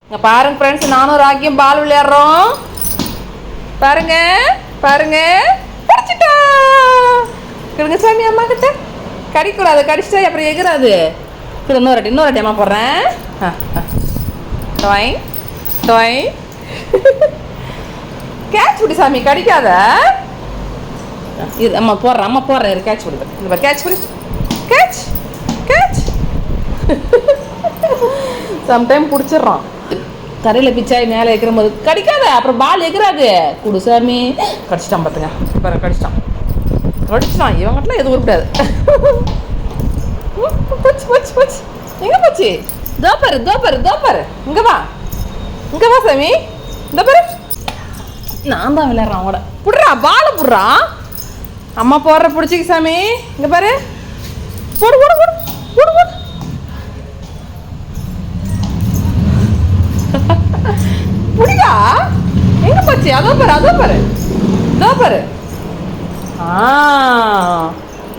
இங்கே பாருங்க ஃப்ரெண்ட்ஸ், நானும் ராக்கியும் பால் விளையாடுறோம். பாருங்க பாருங்க, படிச்சுட்டா. கொடுங்க சாமி அம்மா கிட்ட. கடிக்கூடாது, கடிச்சிட்டா அப்புறம் எகுறாது. கூட இன்னொரு அம்மா போடுறேன். டொய் டொய். கேட்ச் பிடி சாமி, கடிக்காத. இது அம்மா போடுறேன் இரு, கேட்ச் பிடிப்பேன். இந்த கேட்ச் பிடி, கேட்ச் கேட்ச். சம்டைம் பிடிச்சிட்றான். தரையில் பிச்சாய் மேலே எகிற போது கடிக்காத, அப்புறம் பால் எகிராது. குடு சாமி. கடிச்சிட்டான் பார்த்துங்க, பாரு கடிச்சிட்டான். இவங்ககிட்டலாம் எதுவும் உருப்பிடாது. போச்சு போச்சு போச்சு. எங்கே போச்சு? தோப்பாரு. இங்கே வா சாமி. இந்த பாரு, நான் தான் விளையாடுறான் கூட. புடுறா பாலை புடுறா. அம்மா போடுற பிடிச்சிக்க சாமி. இங்கே பாரு, போடு. புடிடா. எங்க போச்சு? அதோ பாரு.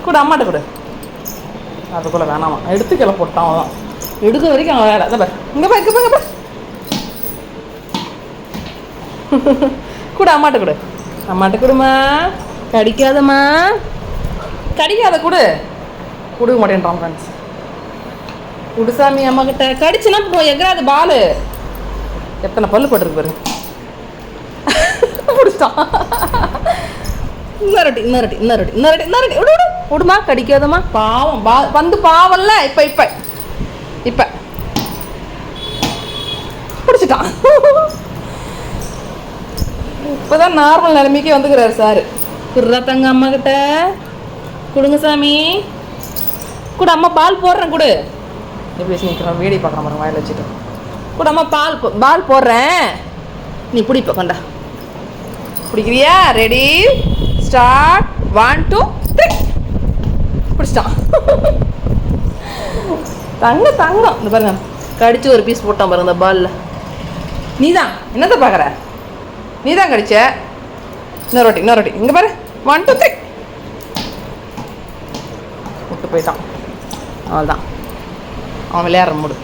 கூட அம்மாட்ட கொடு. அதுக்குள்ள வேணாமா, எடுத்து கிளை போட்டான். அவன் எடுக்க வரைக்கும் அவன் வேலை. அதை பாரு, இங்க பாரு. கூட அம்மாட்ட கொடுமா. கடிக்காதம்மா, கடிக்காத. கொடுக்க மாட்டேன்றான் ஃப்ரெண்ட்ஸ். குடுசாமி அம்மா கிட்ட. கடிச்சுன்னா போய் எங்கராது பாலு. எத்தனை பல்லு போட்டிருக்கு பாரு. பிடிச்சிட்டான். இன்னொரு விடுமா, கடிக்காதம்மா. பாவம் வந்து பாவம்ல. இப்ப பிடிச்சிட்டான். இப்பதான் நார்மல் நிலைமைக்கு வந்துக்கிறாரு சாரு. குடுறா தங்க அம்மா கிட்ட. கொடுங்க சாமி. கூட அம்மா பால் போடுறேன். கொடு. எப்படி நிற்கிறோம், வேடி பார்க்குற மாதிரி வாயில் வச்சுட்டு. கூட அம்மா பால் போடுறேன். நீ பிடிப்ப கொண்டா. பிடிக்கிறியா? Ready start. 1 2 3. பிடிச்சிட்டான். தங்கம். இந்த பாருங்க, கடிச்சு ஒரு பீஸ் போட்டான் பாருங்க இந்த பாலில். நீதான் என்னத்தை பார்க்குற? நீதான் கடிச்ச. இன்னொரு வாட்டி. இங்கே பாரு. 1 2 3. விட்டு போயிட்டான். அவ்வளோதான், அவன் விளையாடுற மூடு.